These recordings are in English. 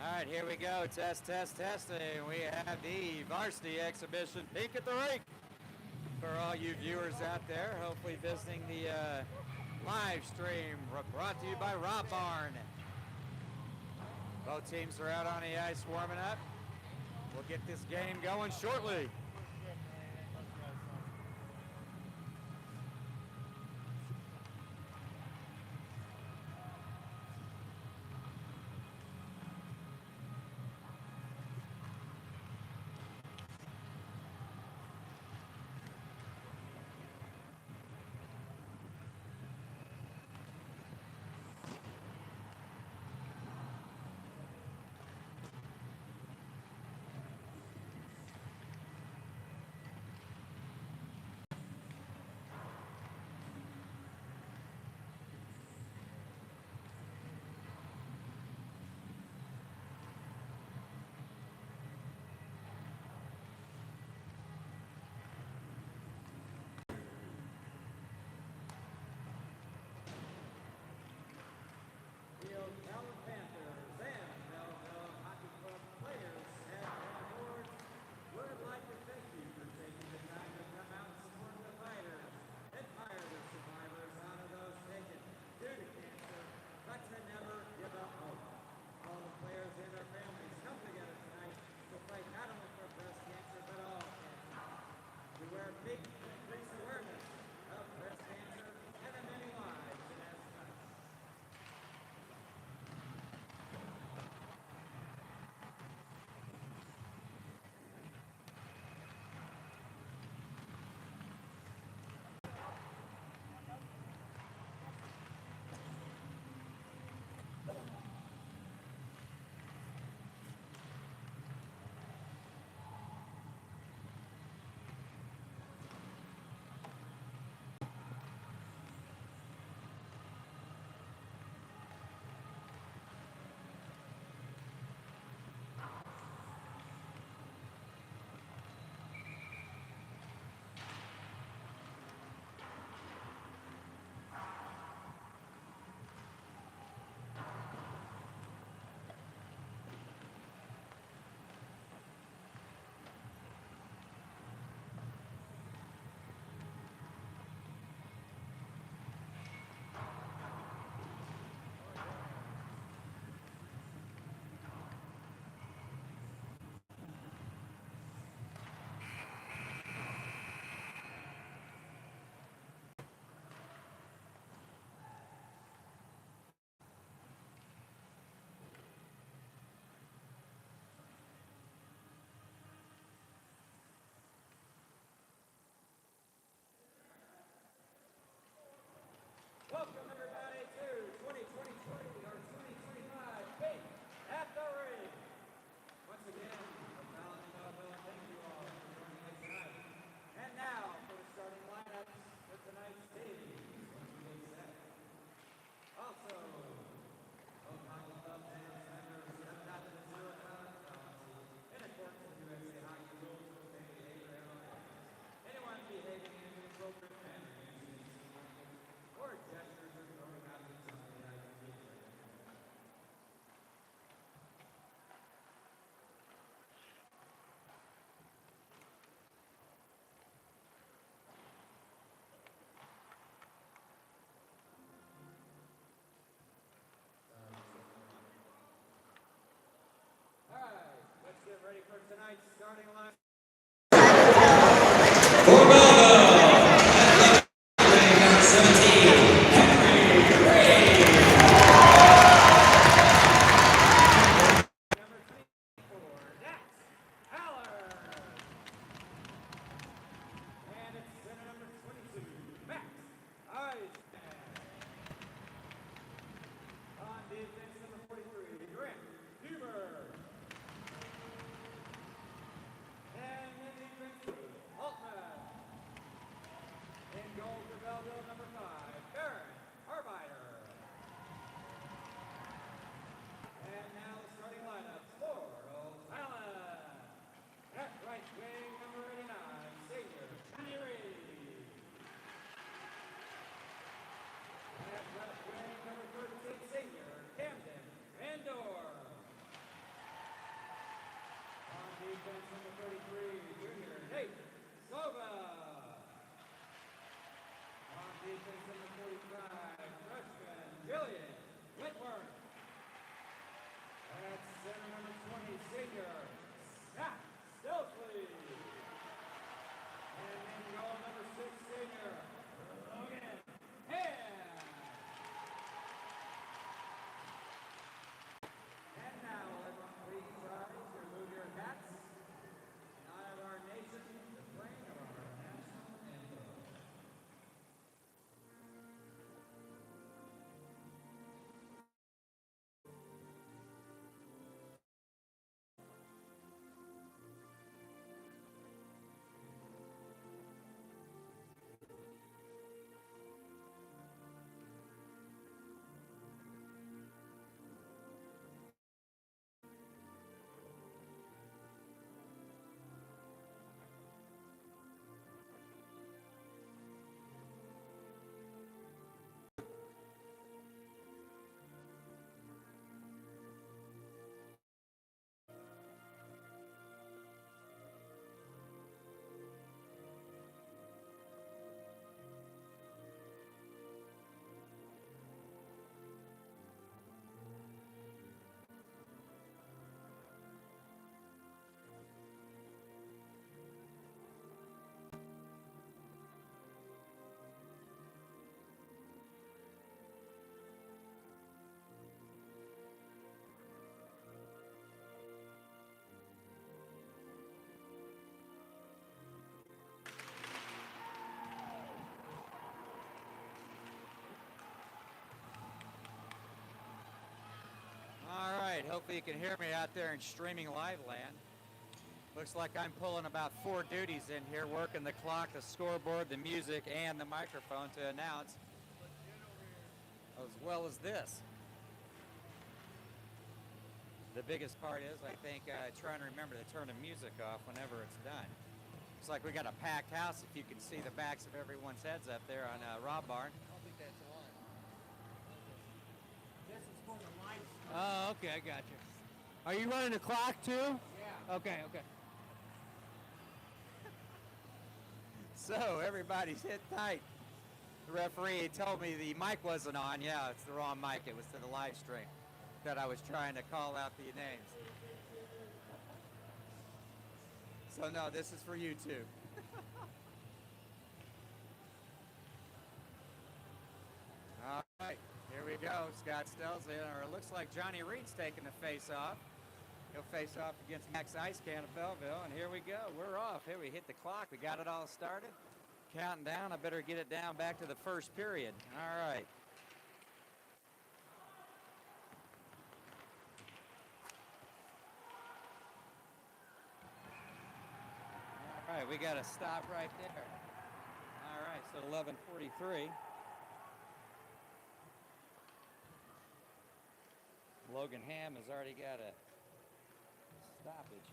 All right, here we go. Test, testing. We have the varsity exhibition peek at the rink for all you viewers out there. Hopefully visiting the live stream brought to you by Rob Barn. Both teams are out on the ice warming up. We'll get this game going shortly. Welcome everybody to 2023 or 2025 Peek at the Ring. Once again, Belleville, thank you all for joining us tonight. And now for the starting lineups for tonight's game. Also, Oklahoma Club fans members have adopted a zero-tolerance policy in accordance with USA Hockey rules for behavior. Anyone behaving in an inappropriate manner or gestures are throwing out in something that I can do. All right, let's get ready for tonight's starting line. right, hopefully you can hear me out there in streaming live land. Looks like I'm pulling about 4 duties in here, working the clock, the scoreboard, the music, and the microphone to announce, as well as this. The biggest part is, I think, trying to remember to turn the music off whenever it's done. Looks like we got a packed house, if you can see the backs of everyone's heads up there on Rob Barn. I don't think that's on. This is for the lights. Oh, okay, I got you. Are you running the clock too? Yeah. Okay, okay. So everybody's hit tight. The referee told me the mic wasn't on. Yeah, it's the wrong mic. It was to the live stream that I was trying to call out the names. So no, this is for YouTube. All right, here we go. Scott Stell's in, or it looks like Johnny Reed's taking the face off. He'll face off against Max Icecan of Belleville, and here we go. We're off. Here we hit the clock. We got it all started. Counting down. I better get it down back to the first period. All right. All right, we got to stop right there. All right, so 11:43. Logan Ham has already got a stoppage.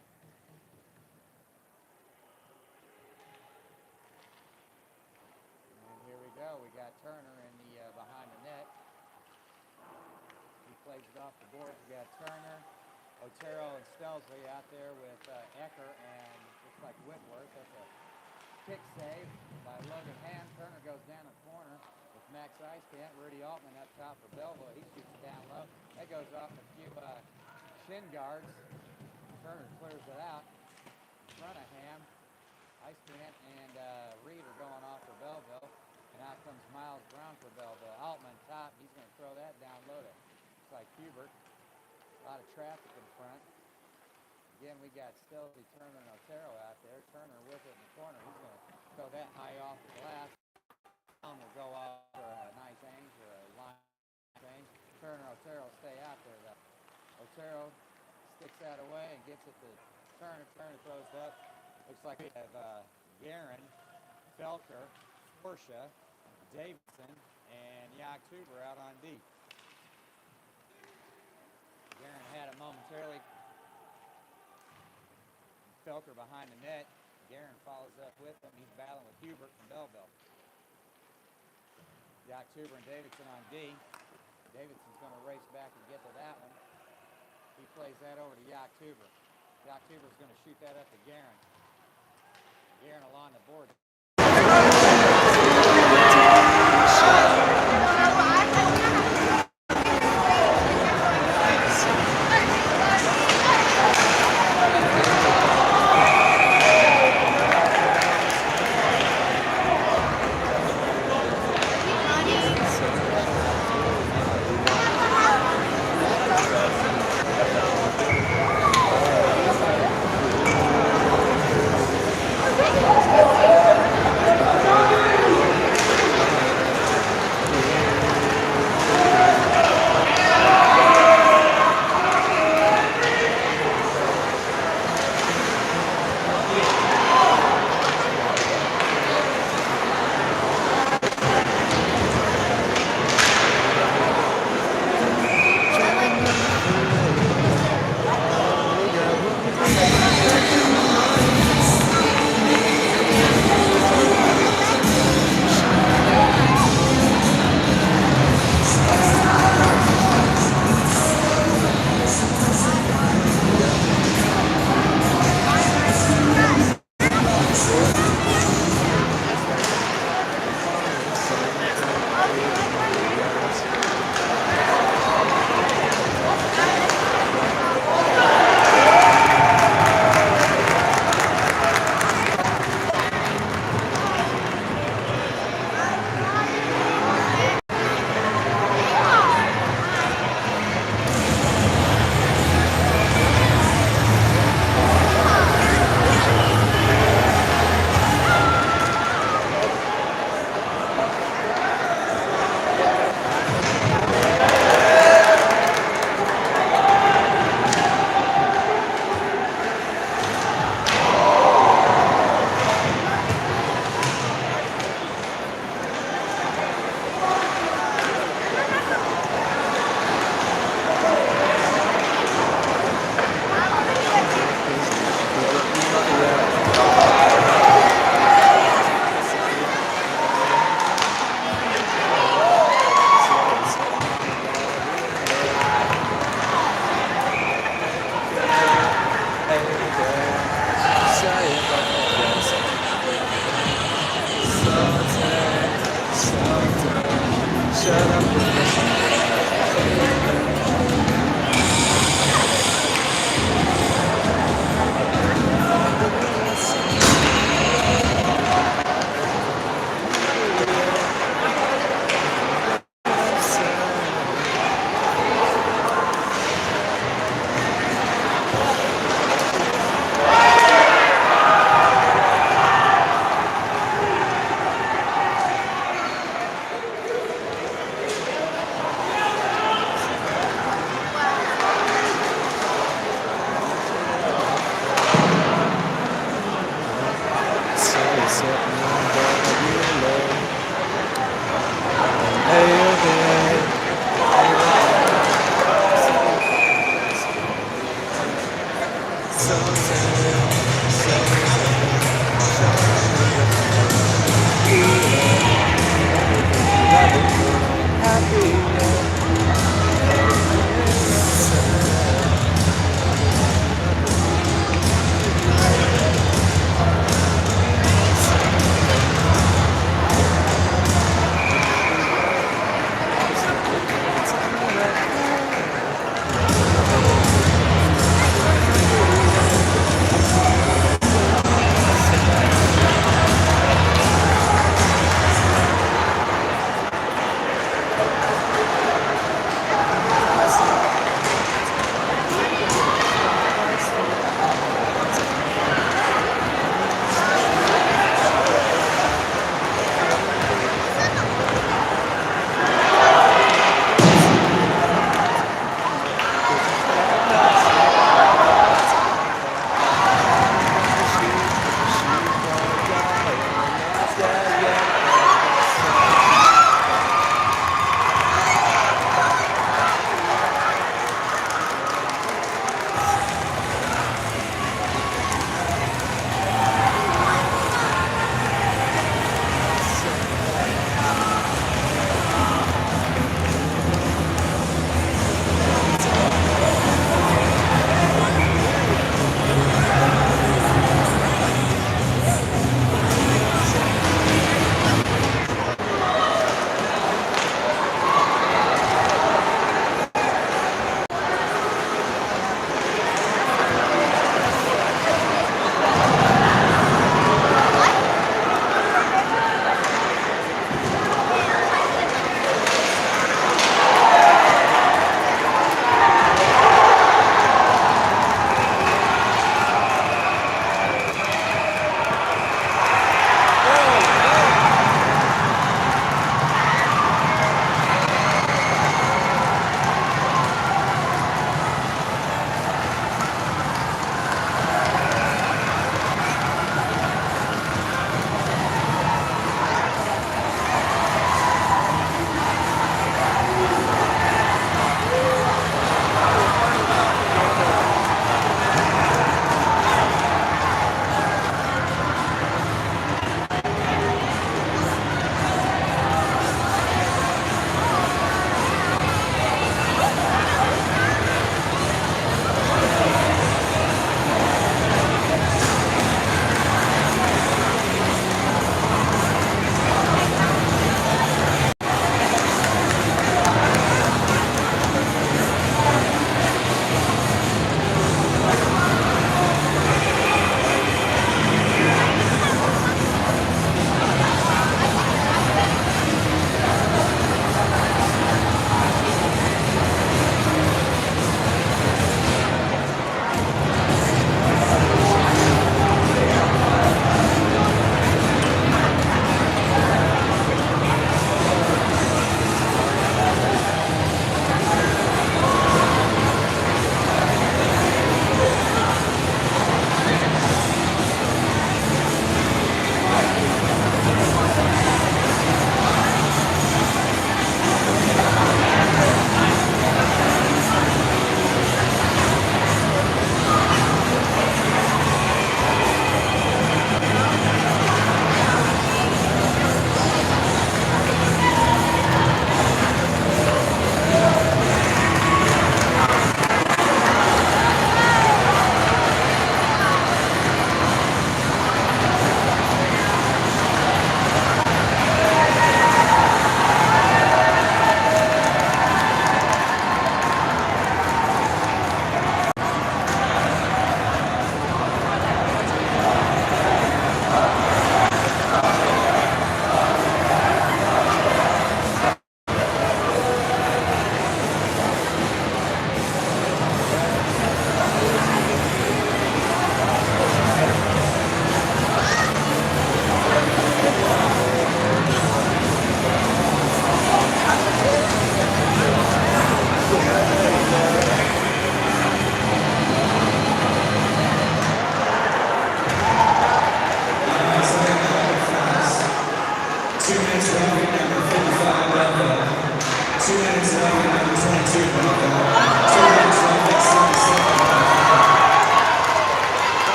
And here we go. We got Turner in the behind the net. He plays it off the board. We got Turner, Otero, and Stelsley out there with Ecker and looks like Whitworth. That's a kick save by Logan Ham. Turner goes down the corner with Max Icecan. Rudy Altman up top for Belleville. He shoots it down low. That goes off a few shin guards. Turner clears it out in front of Ham. Icecan and Reed are going off for Belleville. And out comes Miles Brown for Belleville. Altman top. He's going to throw that down low to looks like Hubert. A lot of traffic in front. Again, we got Stelzy, Turner, and Otero out there. Turner with it in the corner. He's going to throw that high off the glass. Brown will go off for a nice range or a line range. Turner, Otero stay out there though. Otero sticks that away and gets it to Turner. Turner throws it up. Looks like we have Guerin, Felker, Porsche, Davidson, and Yak Tuber out on D. Guerin had it momentarily. Felker behind the net. Guerin follows up with him. He's battling with Hubert from Belleville. Yak Tuber and Davidson on D. Davidson's going to race back and get to that one. He plays that over to Yak Tuber. Yak Tuber's going to shoot that up to Guerin. Guerin along the board.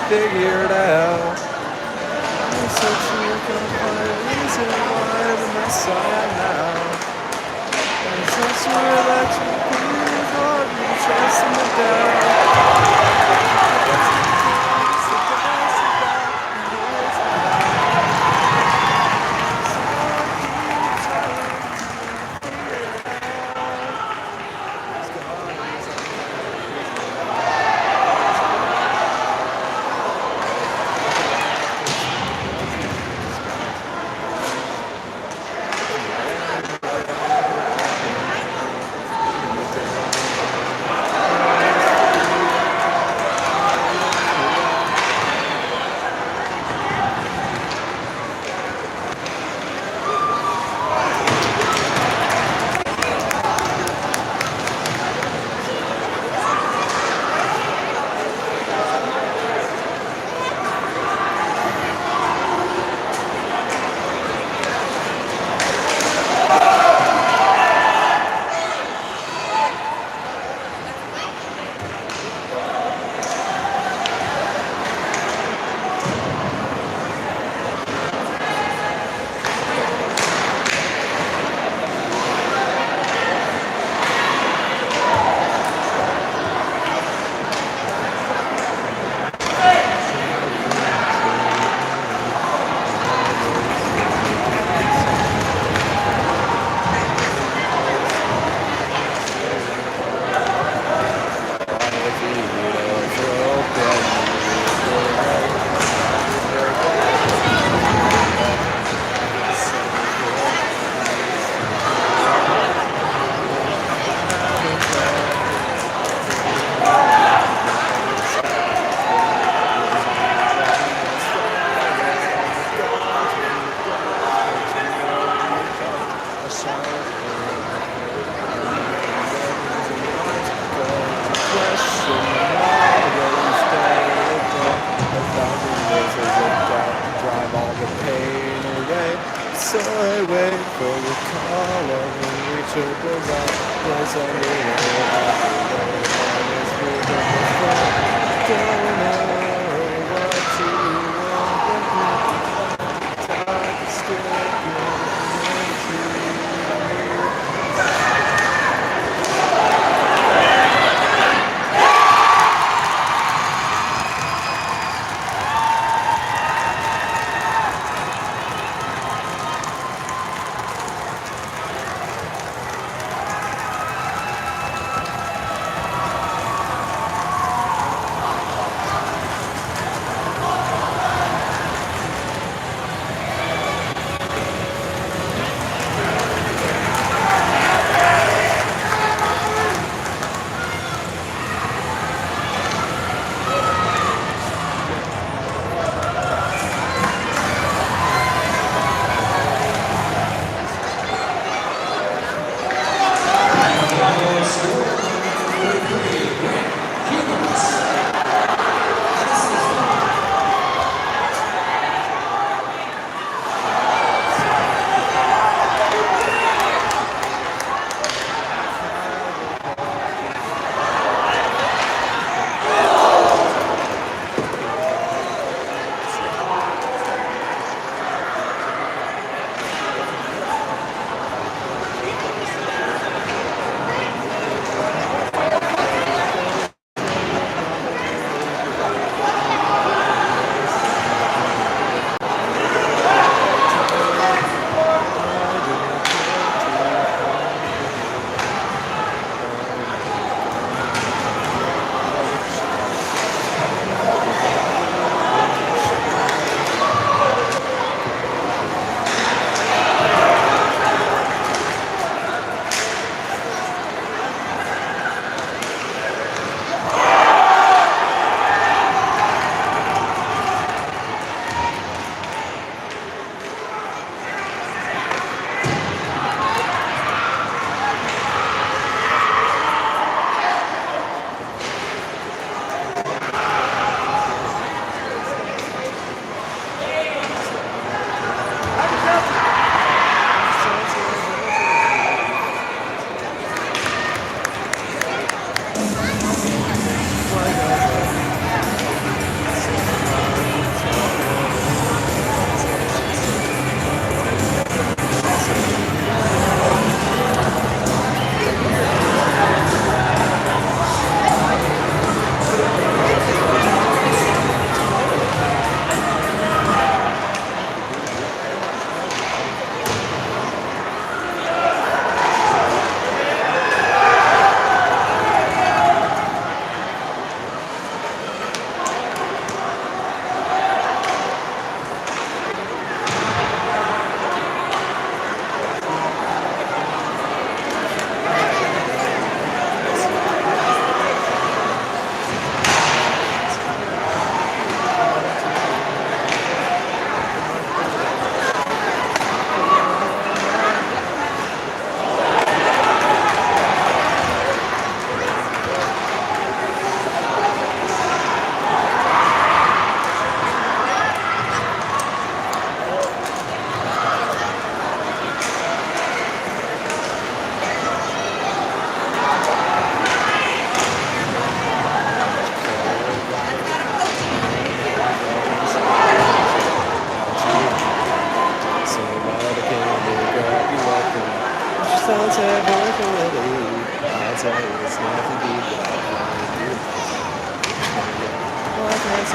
figured out. I'm searching, gonna find a reason why I'm a mess I am now. And since we're electric, please, Lord, you trust in the doubt. So I wait for your call and reach the light. There's only one don't know what to want. Time still It's everybody. I'll tell you, it's nothing deep behind you. What has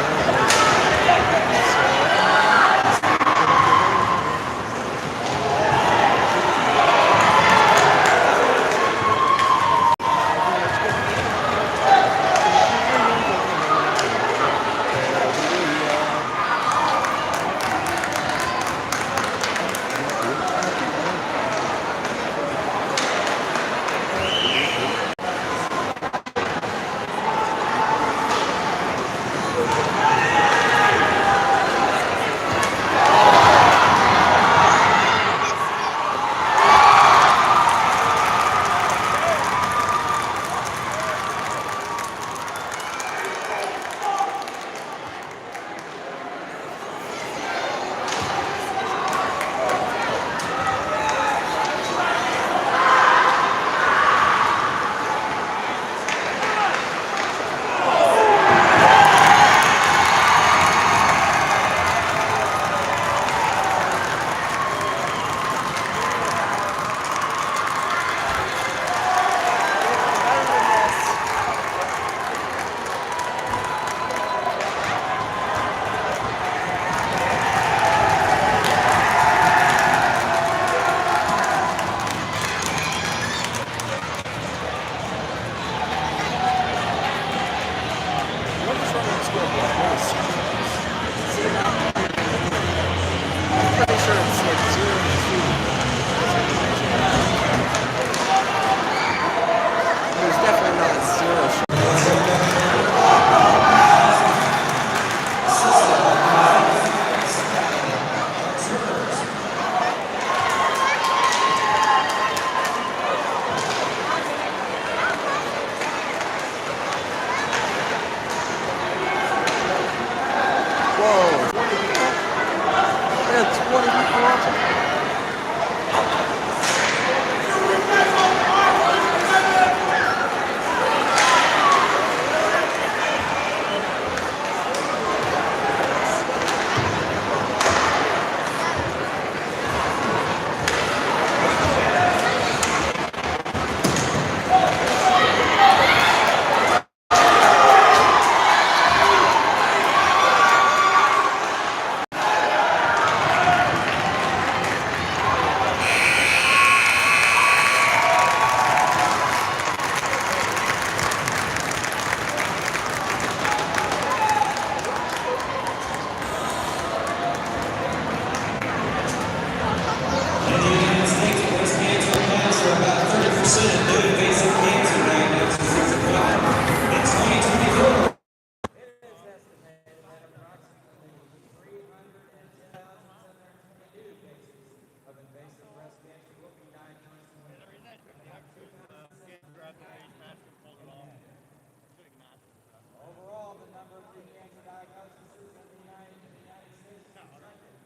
Overall, the number of pre-cancer diagnoses in the United States is trending.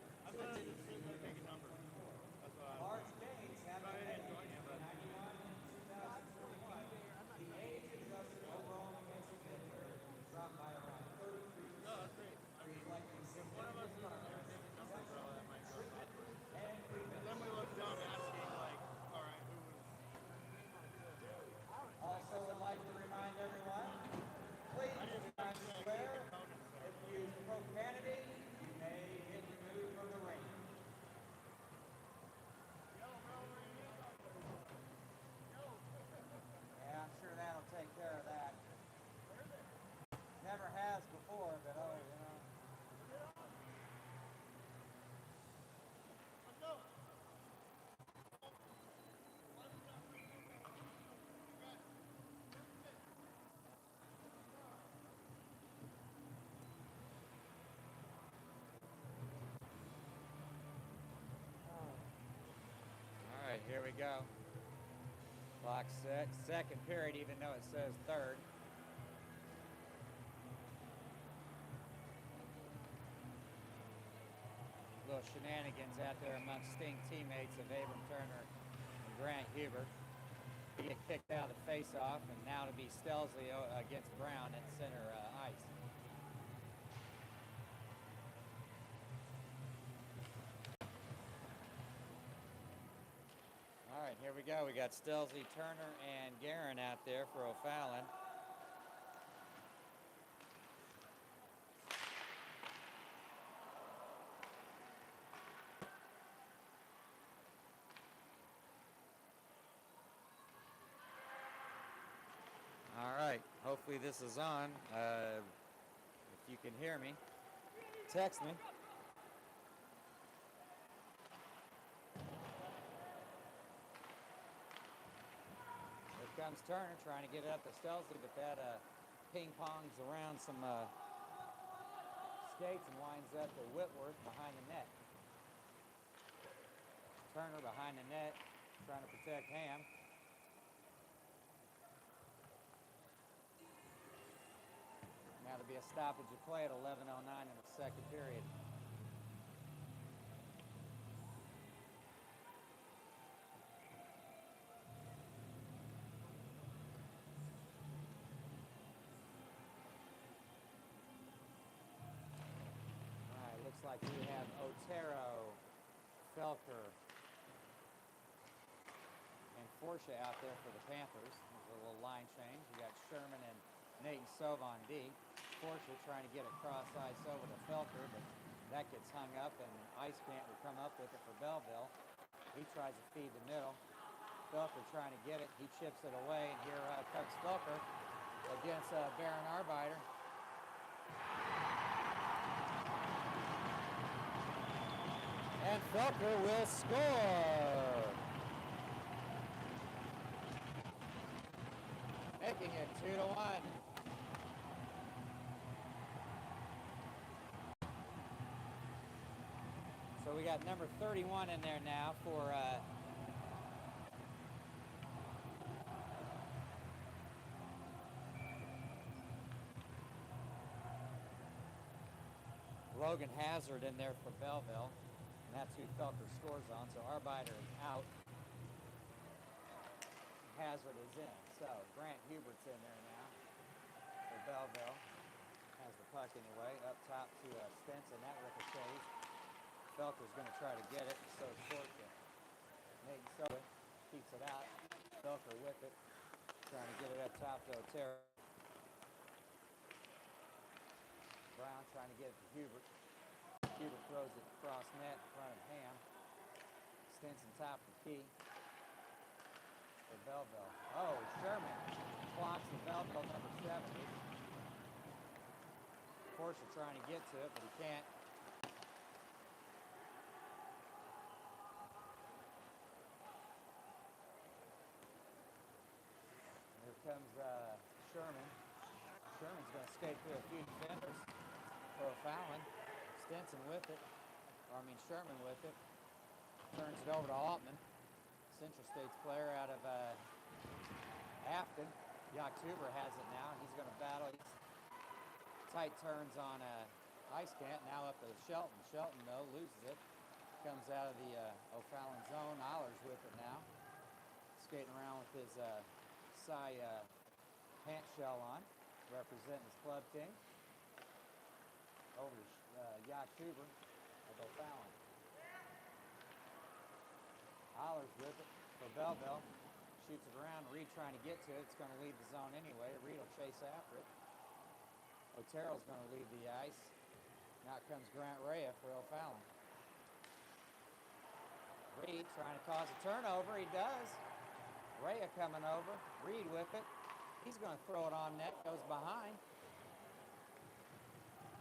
Large gains have been made between 1991 and 2021. The age-adjusted overall cancer rate dropped by around 33%, reflecting significant progress in detection, treatment, and prevention. Also, would like to remind everyone, please do not swear. If you use profanity, you may get removed from the ring. Yeah, I'm sure that'll take care of that. Never has before, but oh, you know. All right, here we go. Clock set. Second period, even though it says third. Little shenanigans out there amongst Sting teammates of Abram Turner and Grant Hubert. He get kicked out of the face-off, and now to be Stelzley against Brown at center ice. All right, here we we go. We got Stelzy, Turner, and Guerin out there for O'Fallon. All right. Hopefully this is on. If you can hear me, text me. Here comes Turner trying to get it up to Stelzy, but that ping pongs around some skates and winds up to Whitworth behind the net. Turner behind the net, trying to protect Ham. Now to be a stoppage of play at 11:09 in the second period. All right, looks like we have Otero, Felker, and Forsha out there for the Panthers. There's a little line change. You got Sherman and Nathan Sove on D. Forsha trying to get a cross ice over to Felker, but that gets hung up, and Ice can't come up with it for Belleville. He tries to feed the middle. Felker trying to get it. He chips it away, and here comes Felker against Baron Arbeiter. And Felker will score, making it 2-1. So we got number 31 in there now for Logan Hazard in there for Belleville. And that's who Felker scores on. So Arbeiter is out. Hazard is in. So Grant Hubert's in there now for Belleville. Has the puck anyway. Up top to Stenson. That ricochets. Felker's going to try to get it. So Forsha. Nathan Sove keeps it out. Felker with it. Trying to get it up top to Otero. Brown trying to get it to Hubert. Hubert throws it across net in front of Ham. Stinson top the key for Belleville. Oh, Sherman clocks the Belleville number 70. Forsha trying to get to it, but he can't. Here comes Sherman. Sherman's going to skate through a few defenders for O'Fallon. Stinson with it. Sherman with it. Turns it over to Altman. Central State's player out of Afton. Yaktuber has it now. He's going to battle. He's tight turns on Ice Camp. Now up to Shelton. Shelton, though, loses it. Comes out of the O'Fallon zone. Oller's with it now. Skating around with his Cy pant shell on, representing his club team. Over to Yaktuber of O'Fallon. Oller's with it for Belleville. Shoots it around. Reed trying to get to it. It's going to leave the zone anyway. Reed will chase after it. Otero's going to leave the ice. Now comes Grant Rea for O'Fallon. Reed trying to cause a turnover. He does. Rea coming over. Reed with it. He's going to throw it on net. Goes behind.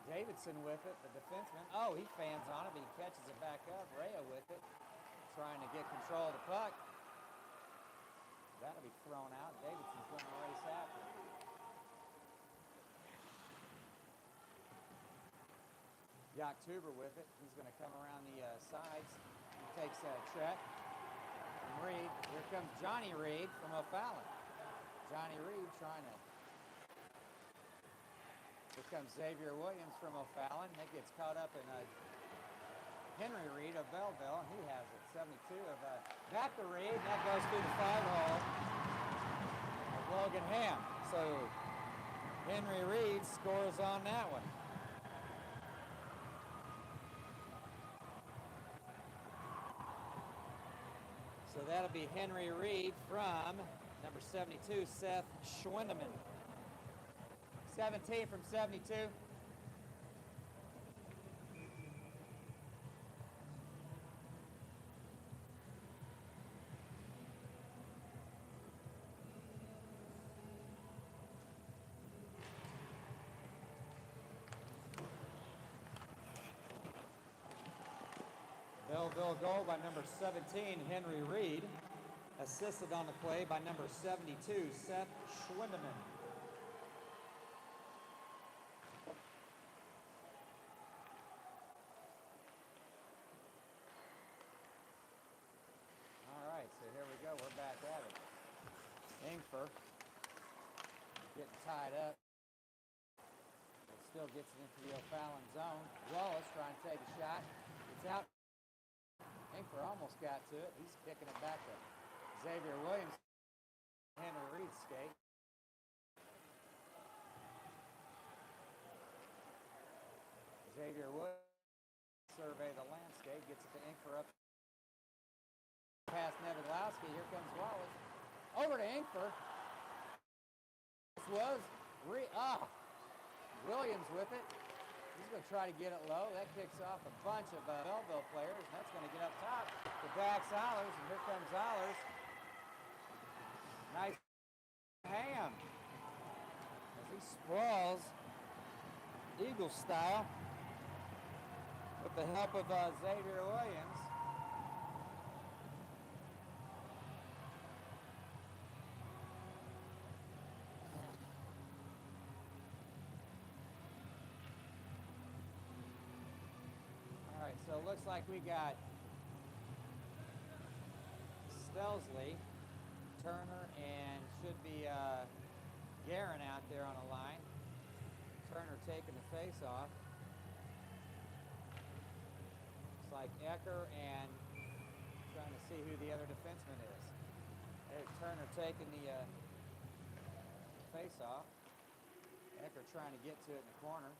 Davidson with it, the defenseman. Oh, he fans on it, but he catches it back up. Rea with it. Trying to get control of the puck. That'll be thrown out. Davidson's going to race after it. Yaktuber with it. He's going to come around the sides. He takes a check. And Reed. Here comes Johnny Reed from O'Fallon. Johnny Reed trying to. Here comes Xavier Williams from O'Fallon. That gets caught up in Henry Reed of Belleville, and he has it. 72 of back to Reed, and that goes through the 5-hole of Logan Ham. So Henry Reed scores on that one. So that'll be Henry Reed from number 72, Seth Schwindeman. 17 from 72. Belleville goal by number 17, Henry Reed. Assisted on the play by number 72, Seth Schwindeman. All right, so here we go. We're back at it. Ingfer getting tied up. It still gets it into the O'Fallon zone. Wallace trying to take a shot. It's out. Ingfer almost got to it. He's kicking it back to Xavier Williams. Henry Reed skate. Xavier Williams survey the landscape, gets it to Ingfer up past Nevedlowski. Here comes Wallace. Over to Ingfer. This was Williams with it. He's going to try to get it low. That kicks off a bunch of Belleville players, and that's going to get up top to Dax Ollers, and here comes Ollers. Nice ham as he sprawls Eagle style with the help of Xavier Williams. All right, so it looks like we got Stelsley, Turner, and should be Guerin out there on the line. Turner taking the face off. Looks like Ecker and trying to see who the other defenseman is. There's Turner taking the face off. Ecker trying to get to it in the corner.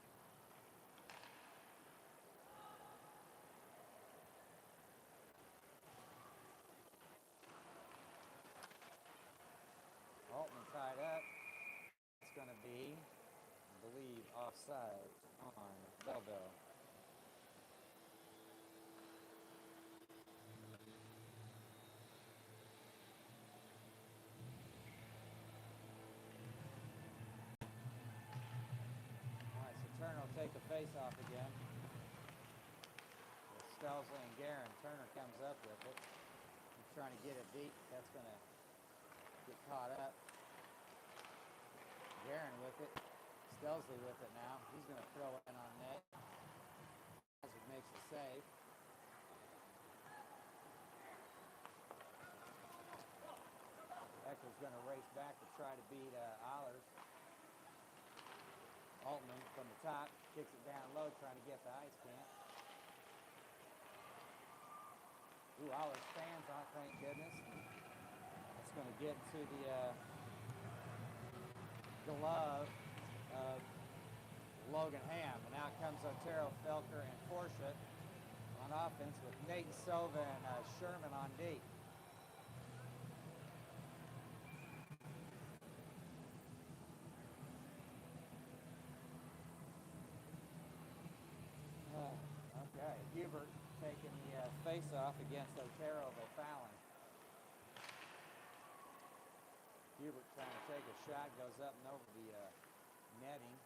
Altman tied up. It's going to be, I believe, offside on Belleville. All right, so Turner will take the face off again. With Stelsley and Guerin. Turner comes up with it. He's trying to get it deep. That's going to get caught up. Guerin with it. Stelsley with it now. He's going to throw it in on net. Hazard makes the save. Ecker's going to race back to try to beat Ollers. Altman from the top kicks it down low, trying to get the ice can. Ooh, Ollers fans on, thank goodness. It's going to get to the glove of Logan Ham. And out comes Otero, Felker, and Forsha on offense with Nate Sova and Sherman on D. Okay, Hubert taking the face-off against Otero of O'Fallon. Hubert trying to take a shot, goes up and over the netting.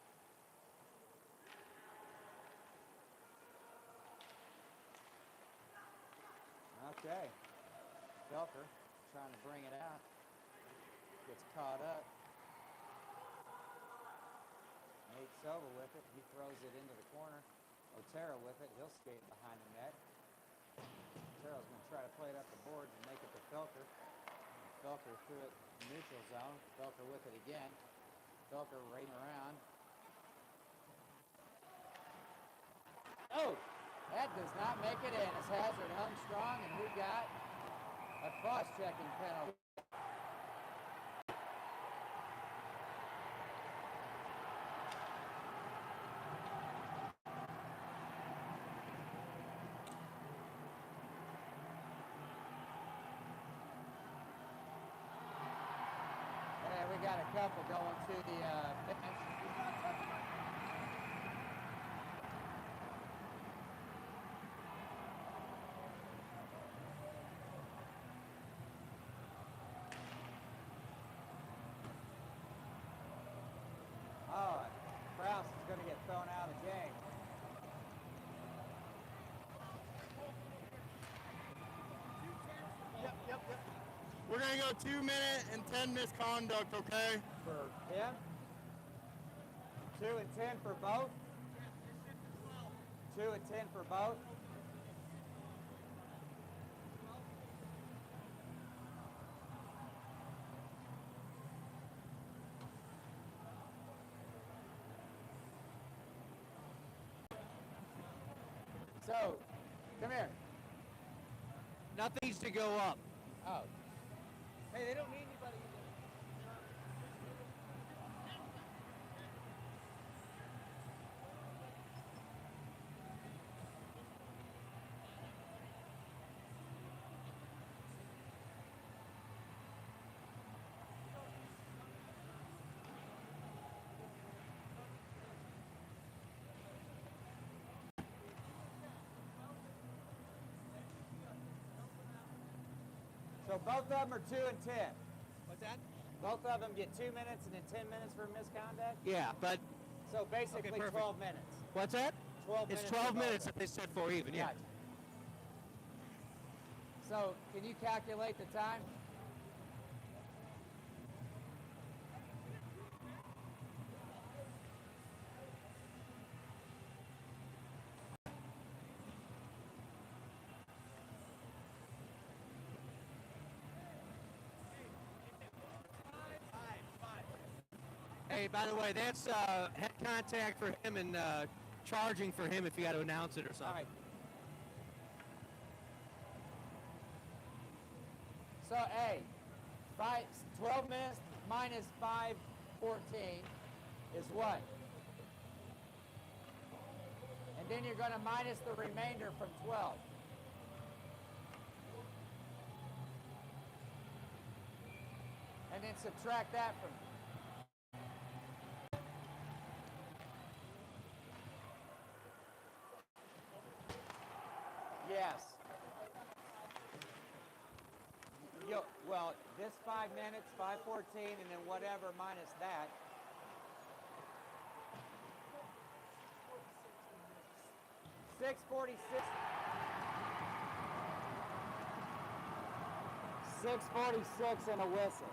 Okay, Felker trying to bring it out, gets caught up. Nate Silva with it, he throws it into the corner. Otero with it, he'll skate behind the net. Otero's going to try to play it up the boards and make it to Felker. Felker threw it neutral zone. Felker with it again. Felker raining around. Oh! That does not make it in as Hazard hung strong, and we got a cross-checking penalty. couple going to the bench. Oh, Kraus is going to get thrown out of the game. Yep. We're gonna go 2 minute and 10 misconduct, okay? For him? 2 and 10 for both? 2 and 10 for both? So, come here. Nothing needs to go up. Oh. Hey, they don't need anybody. So both of them are 2 and 10. What's that? Both of them get 2 minutes and then 10 minutes for misconduct? Yeah, but So basically Okay, perfect. 12 minutes. what's that? 12 It's minutes. 12 for both minutes of that they said for even, yeah. Gotcha. So can you calculate the time? Hey, by the way, that's head contact for him and charging for him if you got to announce it or All something. right. So A, 12 minutes minus 5:14 is what? And then you're going to minus the remainder from 12. And then subtract that from Yes. Well, this 5 minutes, 5:14, and then whatever minus that. $6.46. $6.46 and a whistle.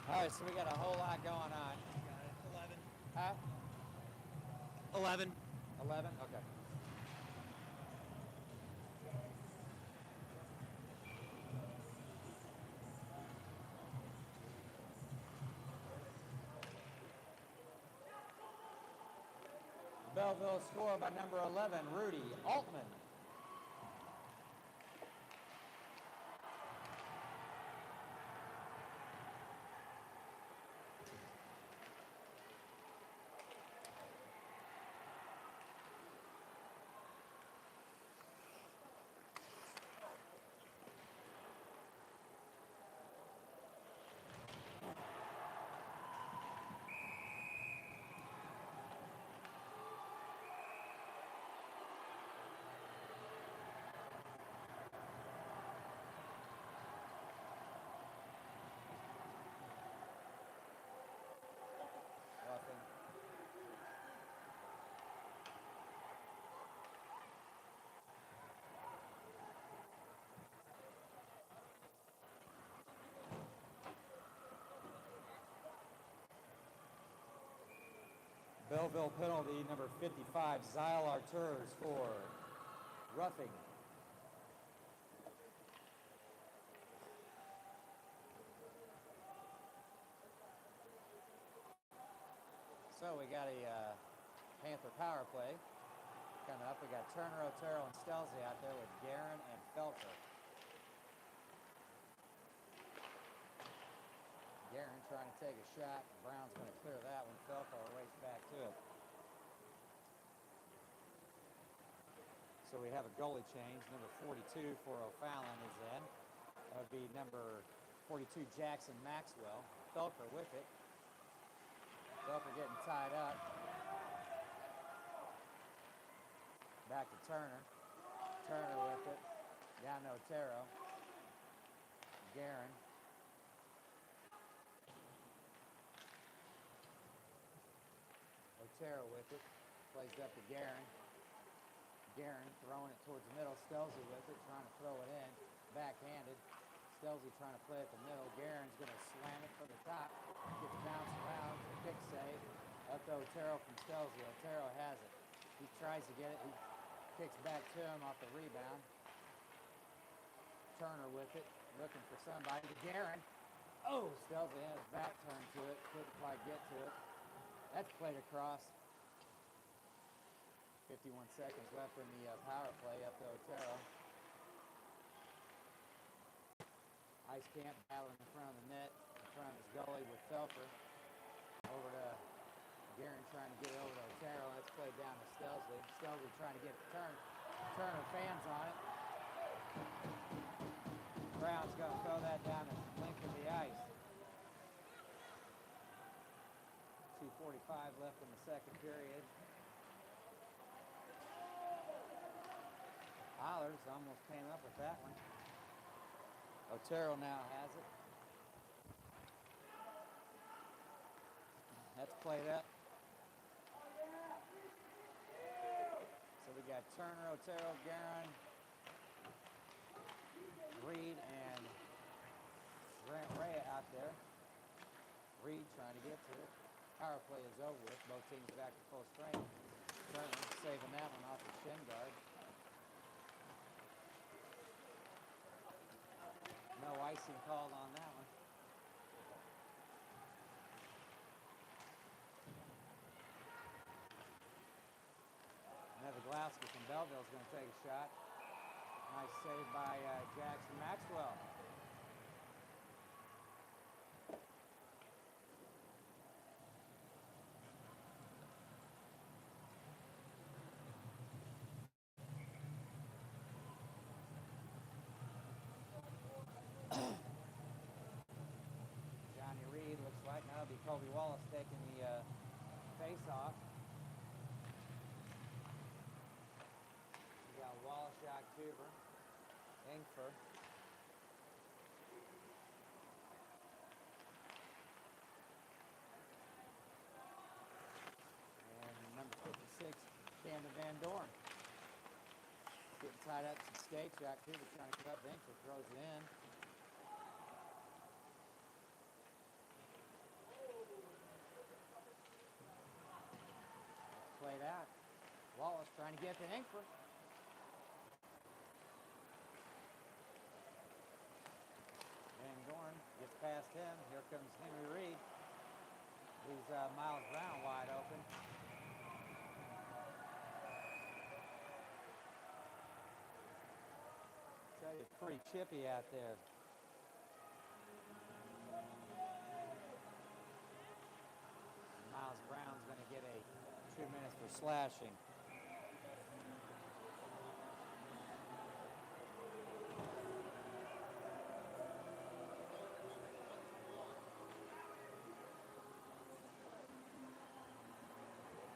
All right, so we got a whole lot going on. 11. Huh? 11. 11? Okay. Belleville score by number 11, Rudy Altman. Belleville penalty, number 55, Zyle Arturs for roughing. So we got a Panther power play coming up. We got Turner, Otero, and Stelzy out there with Guerin and Felker. Guerin trying to take a shot. Brown's going to clear that one. Felker will race back to it. So we have a goalie change. Number 42 for O'Fallon is in. That would be number 42 Jackson Maxwell. Felker with it. Felker getting tied up. Back to Turner. Turner with it. Down to Otero. Guerin. Otero with it. Plays up to Guerin. Guerin throwing it towards the middle. Stelzy with it, trying to throw it in. Backhanded. Stelzy trying to play at the middle. Guerin's going to slam it from the top. Gets bounced around. Kick save. Up to Otero from Stelzy. Otero has it. He tries to get it. He kicks back to him off the rebound. Turner with it. Looking for somebody. To Guerin. Oh, Stelzy had his back turned to it. Couldn't quite get to it. That's played across. 51 seconds left in the power play. Up to Otero. Camp battling in front of the net, in front of his goalie with Felker. Over to Guerin trying to get it over to Otero. That's played down to Stelzy. Stelzy trying to get it turned. Turner fans on it. Brown's going to throw that down the length of the ice. 2:45 left in the second period. Hollers almost came up with that one. Otero now has it. That's played up. So we got Turner, Otero, Guerin, Reed, and Grant Ray out there. Reed trying to get to it. Power play is over with. Both teams back to full strength. Turner saving that one off the shin guard. No icing called on that one. Nevaglaski from Belleville is going to take a shot. Nice save by Jackson Maxwell. Now it'll be Kobe Wallace taking the face-off. We got Wallace, Tuber, Ingfer. And number 56, Camden Van Dorn. Getting tied up some skates. Tuber trying to cut up. Ingfer throws it in. Played out. Wallace trying to get to Ingfer. Van Dorn gets past him. Here comes Henry Reed. He's Miles Brown wide open. Tell you, it's pretty chippy out there. Miles Brown's going to get a 2 minutes for slashing.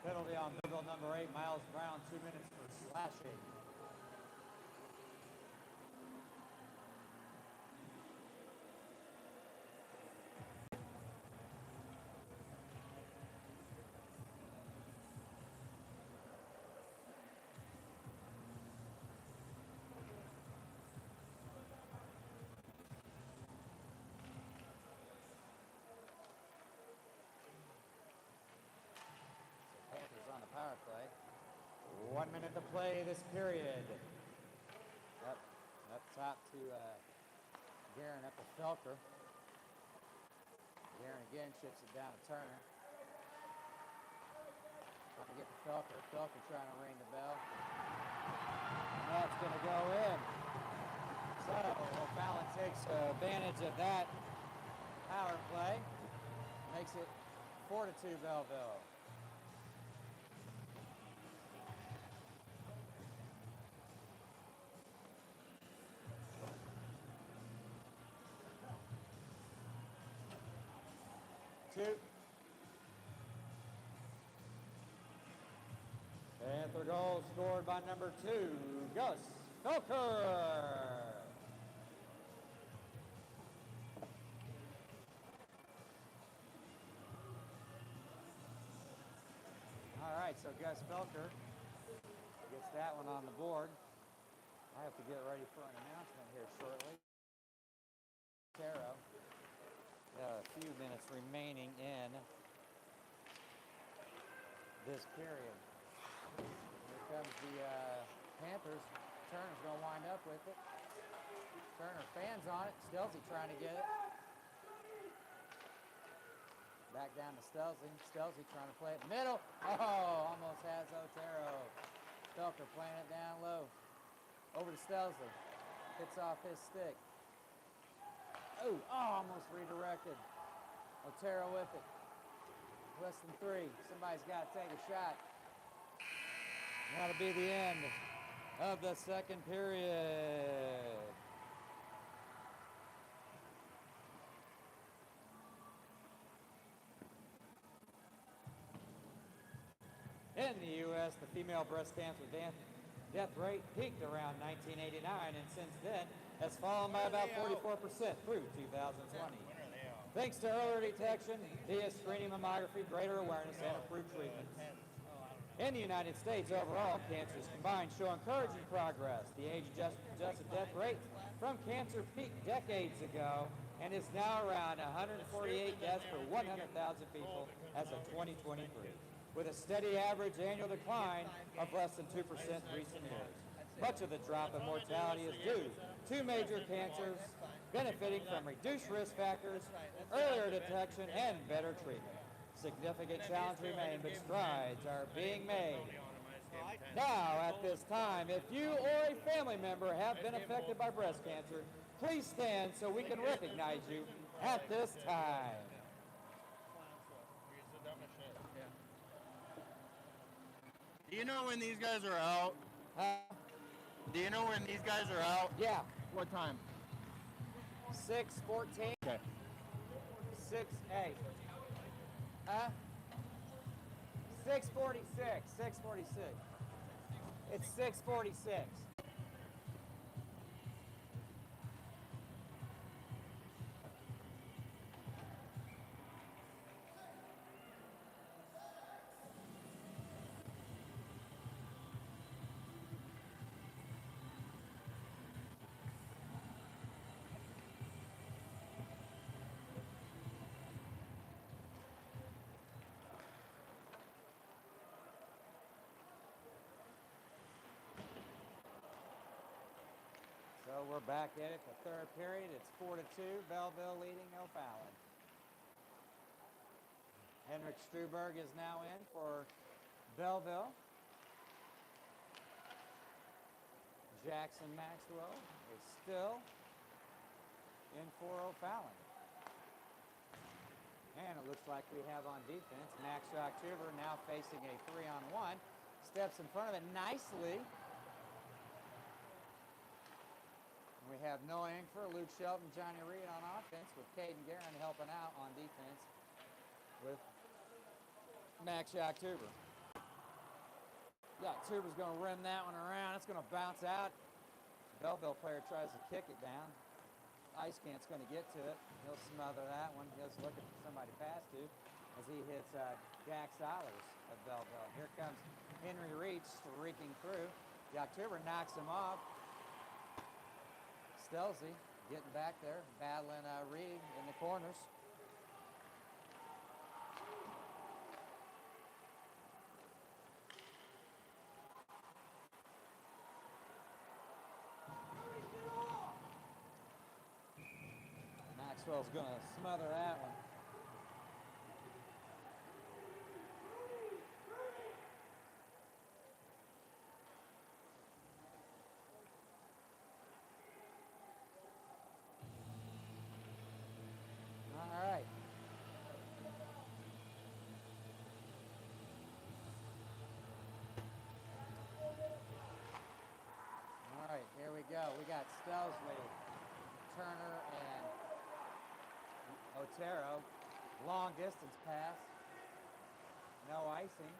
Penalty on Belleville number 8, Miles Brown, 2 minutes for slashing. Power play. 1 minute to play this period. Up top to Guerin, up to Felker. Guerin again chips it down to Turner. Trying to get to Felker. Felker trying to ring the bell. And that's going to go in. So O'Fallon takes advantage of that power play. Makes it 4-2 Belleville. 2. Panther goal scored by number 2, Gus Felker. All right, so Gus Felker gets that one on the board. I have to get ready for an announcement here shortly. Taro, a few minutes remaining in this period. Here comes the Panthers. Turner's going to wind up with it. Turner fans on it. Stelzy trying to get it. Back down to Stelzy. Stelzy trying to play it middle. Oh, almost has Otero. Felker playing it down low. Over to Stelzy. Hits off his stick. Oh, almost redirected. Otero with it. Less than 3. Somebody's got to take a shot. That'll be the end of the second period. In the U.S., the female breast cancer death rate peaked around 1989, and since then has fallen by about 44% through 2020. Thanks to earlier detection via screening mammography, greater awareness, and improved treatments. In the United States, overall, cancers combined show encouraging progress. The age-adjusted death rate from cancer peaked decades ago and is now around 148 deaths per 100,000 people as of 2023, with a steady average annual decline of less than 2% in recent years. Much of the drop in mortality is due to major cancers benefiting from reduced risk factors, earlier detection, and better treatment. Significant challenges remain, but strides are being made. Now, at this time, if you or a family member have been affected by breast cancer, please stand so we can recognize you at this time. Do you know when these guys are out? Do you know when these guys are out? Yeah. What time? 6:14. Okay. 6:08. 6:46. 6:46. It's 6:46. So we're back in it, the third period. It's 4-2, Belleville leading O'Fallon. Henrik Struberg is now in for Belleville. Jackson Maxwell is still in for O'Fallon. And it looks like we have on defense, Max October now facing a 3-on-1. Steps in front of it nicely. We have Noah Inkfer, Luke Shelton, Johnny Reed on offense, with Caden Guerin helping out on defense with Max October. October's going to rim that one around. It's going to bounce out. Belleville player tries to kick it down. Ice Cant's going to get to it. He'll smother that one. He's looking for somebody to pass to as he hits Jack Solers of Belleville. Here comes Henry Reach streaking through. October knocks him off. Stelzy getting back there, battling Reed in the corners. Maxwell's going to smother that one. All right. All right, here we go. We got Stelzy, Turner, and Otero Long distance pass. No icing.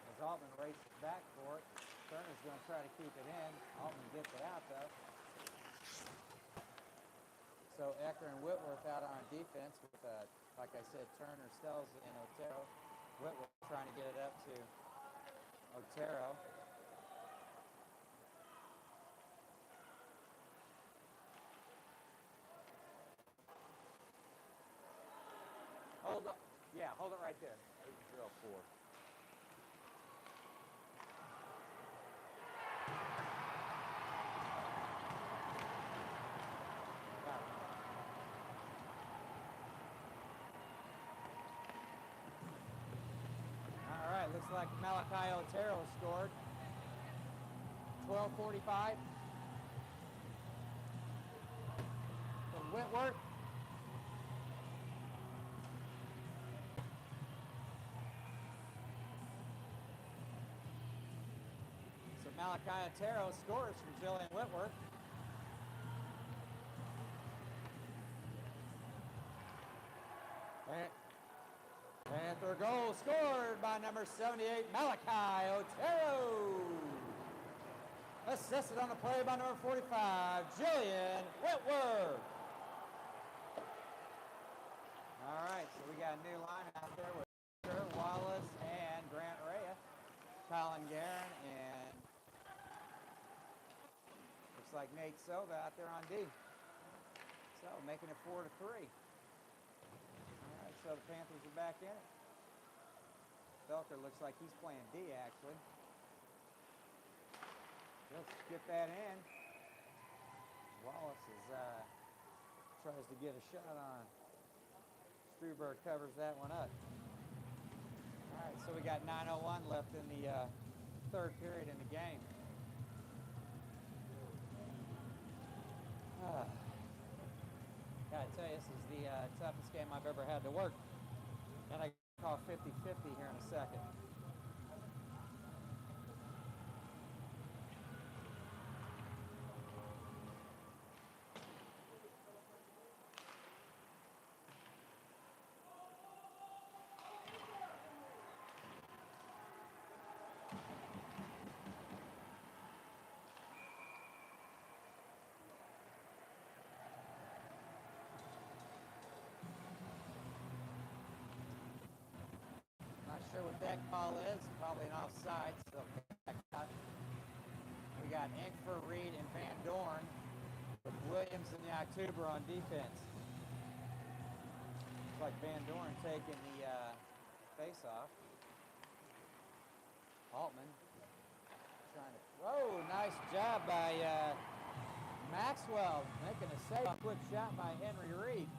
As Altman races back for it. Turner's going to try to keep it in. Altman gets it out though. So Ecker and Whitworth out on defense with, like I said, Turner, Stelzley, and Otero. Whitworth trying to get it up to Otero. Hold up. Yeah, hold it right there. 8-0-4. All right, looks like Malachi Otero scored. 12:45 from Whitworth. So Malachi Otero scores from Jillian Whitworth. Panther goal scored by number 78, Malachi Otero. Assisted on the play by number 45, Jillian Whitworth. All right, so we got a new line out there with Wallace and Grant Rhea, Colin Guerin, and looks like Nate Silva out there on D. So making it 4-3. All right, so the Panthers are back in it. Felker looks like he's playing D actually. Let's get that in. Wallace is tries to get a shot on. Struberg covers that one up. All right, so we got 9:01 left in the third period in the game. Gotta tell you, this is the toughest game I've ever had to work. And I call 50-50 here in a second. Not sure what that call is. Probably an offside. So we got Inkfer, Reed, and Van Dorn with Williams and the October on defense. Looks like Van Dorn taking the face-off. Altman trying to. Whoa, nice job by Maxwell making a save. Quick shot by Henry Reed.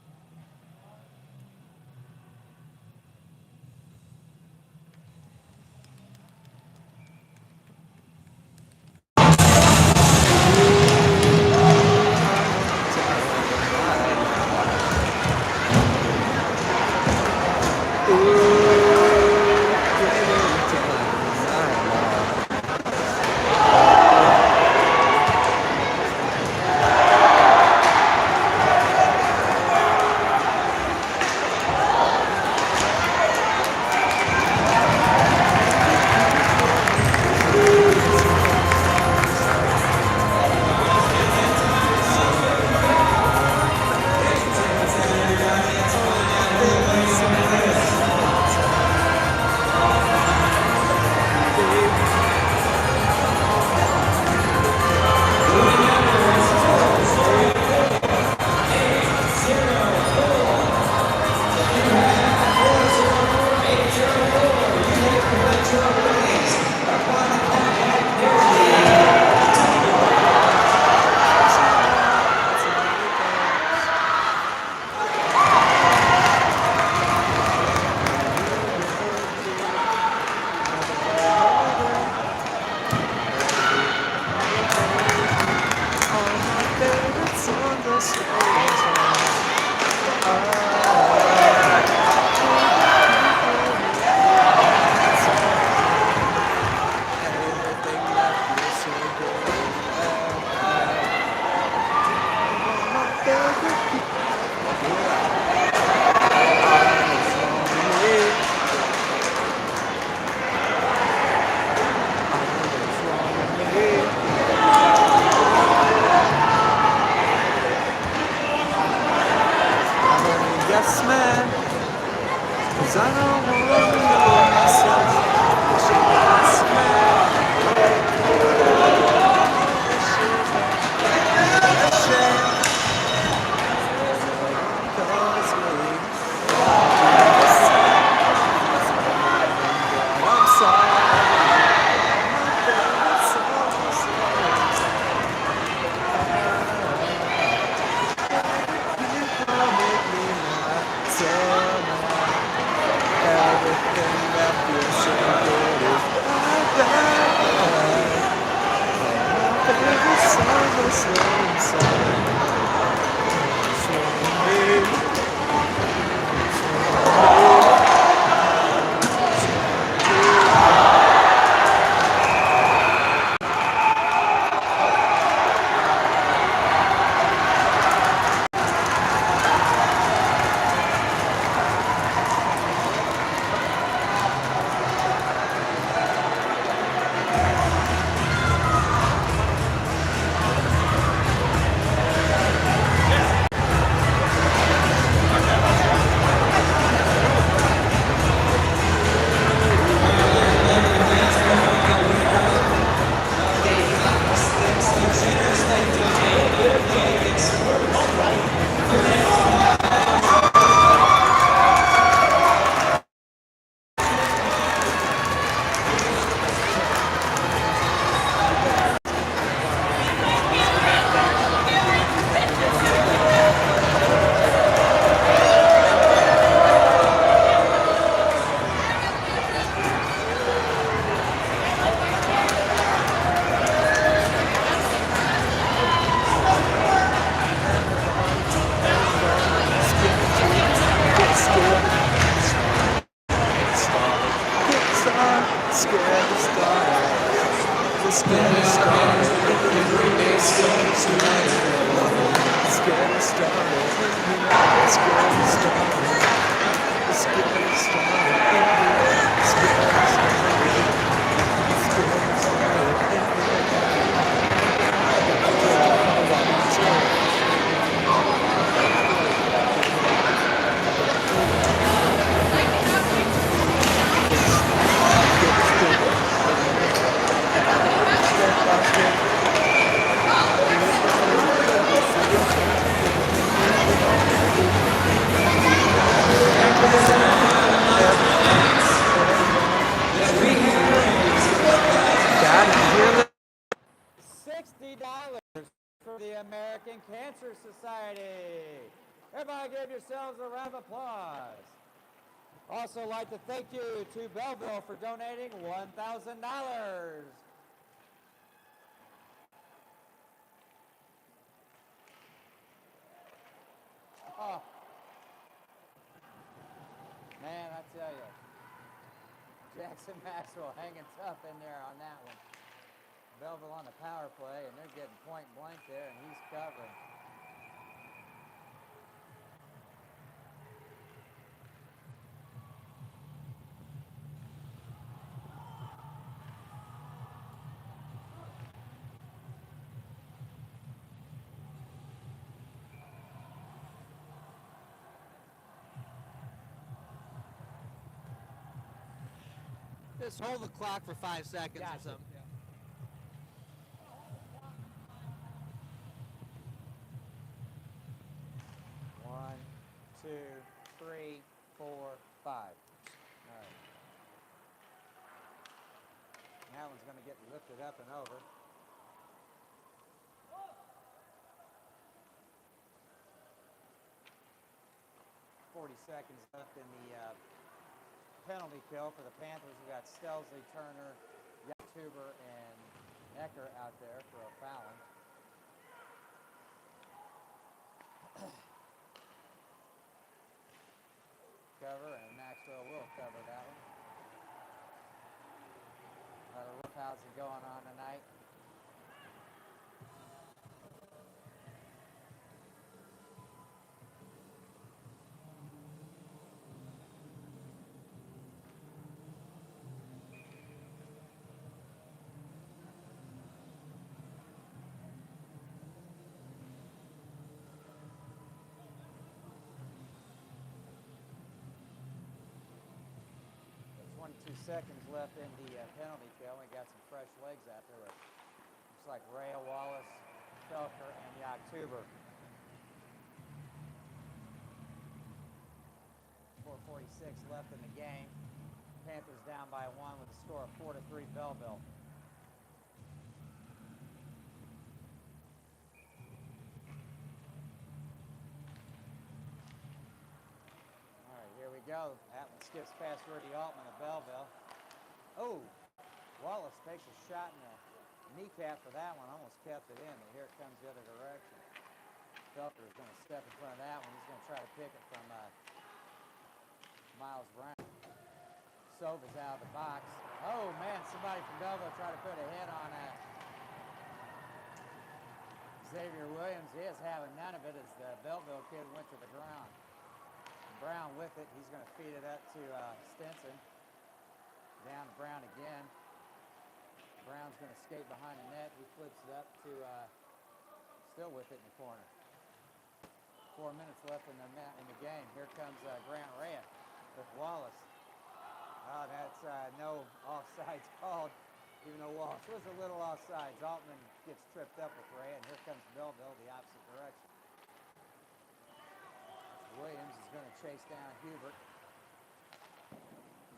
'Cause I don't wanna know myself. This man, this shame, cause I'm sorry. Everything that feels so good is bad. Favorite song is slow inside. $60 for the American Cancer Society. Everybody give yourselves a round of applause. Also like to thank you to Belleville for donating $1,000. Oh, man, I tell you, Jackson Maxwell hanging tough in there on that one. Belleville on the power play, and they're getting point blank there, and he's covering. Just hold the clock for 5 seconds or something. Yeah. 1, 2, 3, 4, 5. All right. That one's going to get lifted up and over. Seconds left in the penalty kill for the Panthers. We got Stelzley, Turner, Tuber, and Necker out there for a fouling. Cover, and Maxwell will cover that one. A lot of roughhousing going on tonight. 42 seconds left in the penalty kill. We got some fresh legs out there with looks like Rhea, Wallace, Felker, and October. 4:46 left in the game. Panthers down by 1 with a score of 4-3 Belleville. All right, here we go. That one skips past Rudy Altman of Belleville. Oh, Wallace takes a shot in the kneecap for that one. Almost kept it in, but here it comes the other direction. Felker is going to step in front of that one. He's going to try to pick it from Miles Brown. Sova's out of the box. Oh, man, somebody from Belleville tried to put a hit on Xavier Williams. He is having none of it as the Belleville kid went to the ground. Brown with it. He's going to feed it up to Stinson. Down to Brown again. Brown's going to skate behind the net. He flips it up to still with it in the corner. 4 minutes left in the game. Here comes Grant Rhea with Wallace. Oh, that's no offsides called, even though Wallace was a little offsides. Altman gets tripped up with Rhea, and here comes Belleville the opposite direction. Williams is going to chase down Hubert.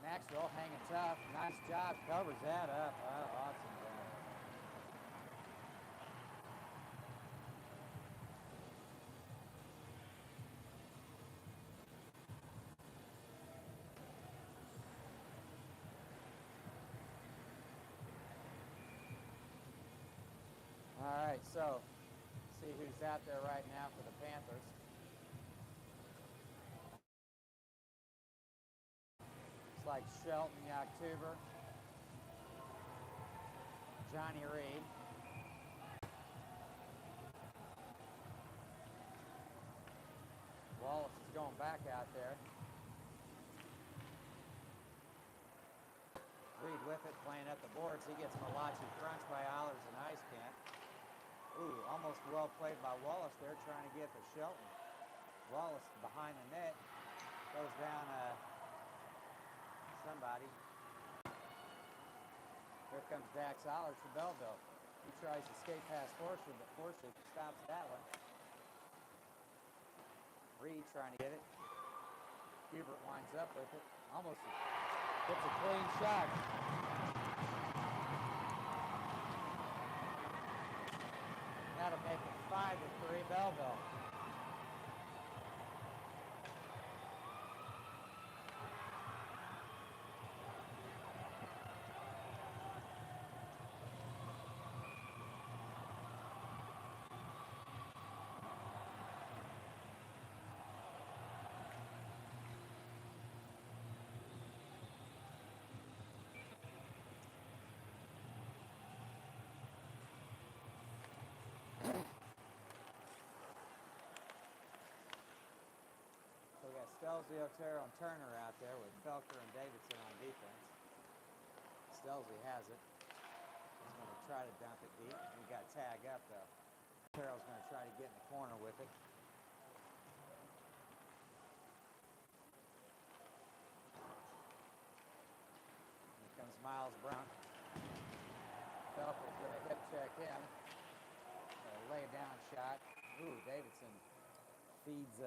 Maxwell hanging tough. Nice job. Covers that up. Oh, awesome. All right, so see who's out there right now for the Panthers. Looks like Shelton, October, Johnny Reed. Wallace is going back out there. Reed with it, playing at the boards. He gets Malachi crunched by Eilers and Eiskamp. Ooh, almost well played by Wallace there, trying to get to Shelton. Wallace behind the net. Goes down somebody. Here comes Dax Eilers for Belleville. He tries to skate past Forster, but Forster stops that one. Reed trying to get it. Hubert winds up with it. Almost gets a clean shot. That'll make it 5-3 Belleville. Stelzy, Otero, and Turner out there with Felker and Davidson on defense. Stelzy has it. He's going to try to dump it deep. He got tag up, though. Otero's going to try to get in the corner with it. Here comes Miles Brown. Felker's going to hip check him. Lay down shot. Ooh, Davidson feeds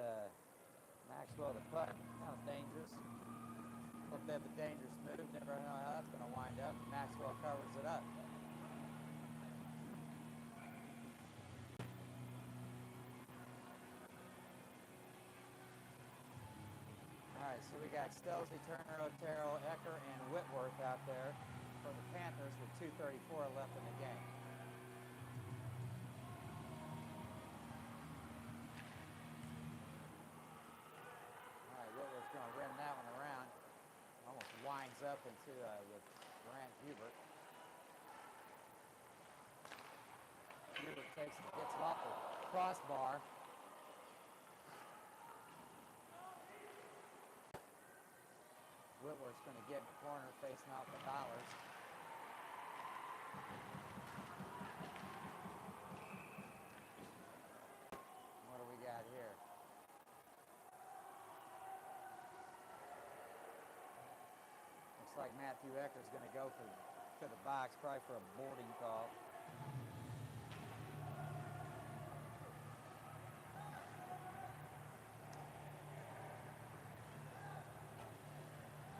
Maxwell the puck. Kind of dangerous. A little bit of a dangerous move. Never know how that's going to wind up. Maxwell covers it up. All right, so we got Stelzy, Turner, Otero, Ecker, and Whitworth out there for the Panthers with 2:34 left in the game. Going to rim that one around. Almost winds up into with Grant Hubert. Hubert gets it off the crossbar. Whitworth's going to get in the corner facing off the Eilers. What do we got here? like Matthew Ecker's going to go to the box, probably for a boarding call.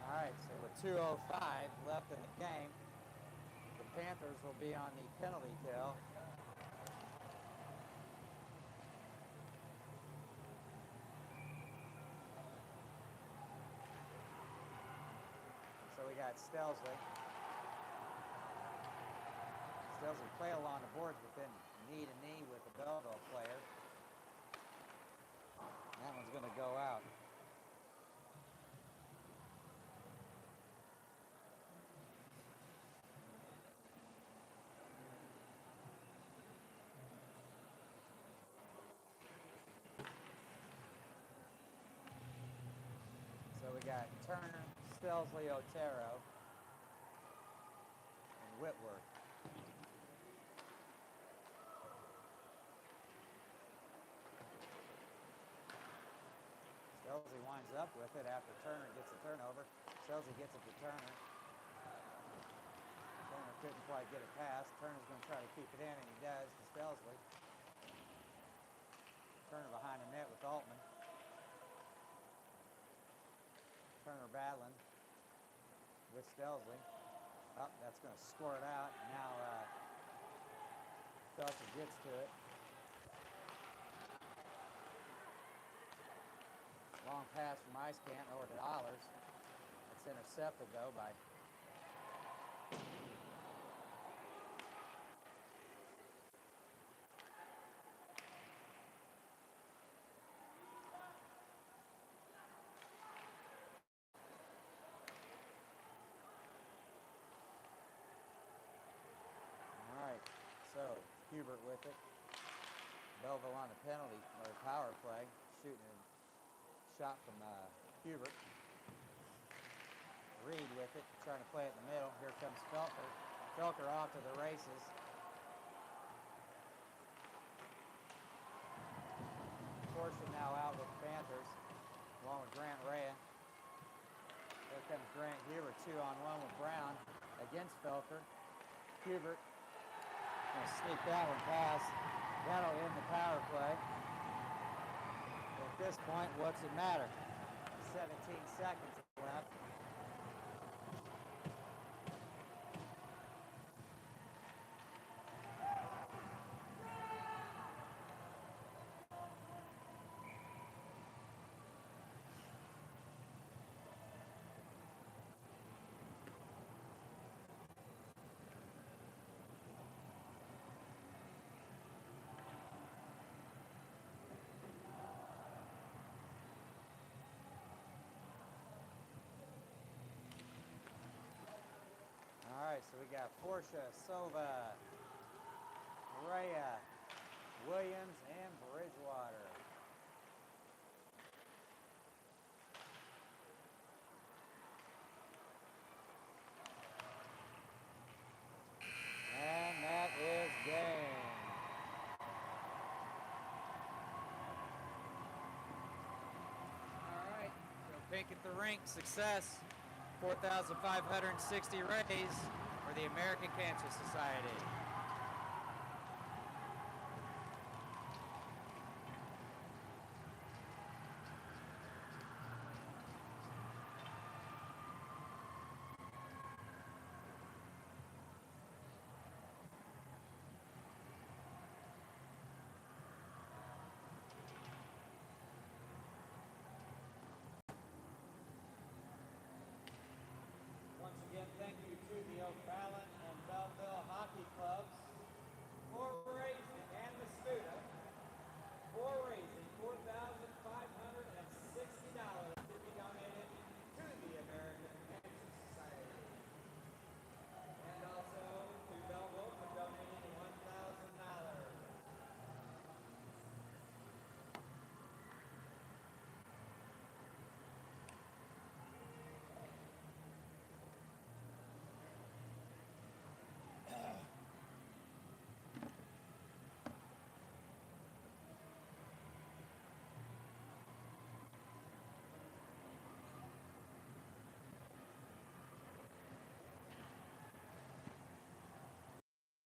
All right, so with 2:05 left in the game, the Panthers will be on the penalty kill. So we got Stelzley. Stelzley play along the boards, but then knee to knee with the Belleville player. And that one's going to go out. So we got Turner, Stelzley, Otero, and Whitworth. Stelzley winds up with it after Turner gets the turnover. Stelzley gets it to Turner. Turner couldn't quite get it past. Turner's going to try to keep it in, and he does to Stelzley. Turner behind the net with Altman. Turner battling with Stelzley. Oh, that's going to score it out. Now Felker gets to it. Long pass from Icecant over to Ollers. It's intercepted, though, by all right, so Hubert with it. Belleville on the penalty or power play, shooting a shot from Hubert. Reed with it, trying to play it in the middle. Here comes Felker. Felker off to the races. Portion now out with the Panthers, along with Grant Rea. Here comes Grant Hubert, 2-on-1 with Brown against Felker. Hubert going to sneak that one past. That'll end the power play. At this point, what's it matter? 17 seconds left. All right, so we got Porsche, Sova, Rhea, Williams, and Bridgewater. And that is game. All right, so Pink at the Rink, success. 4,560 rays for the American Cancer Society. Once again, thank you to the O'Fallon and Belleville Hockey Clubs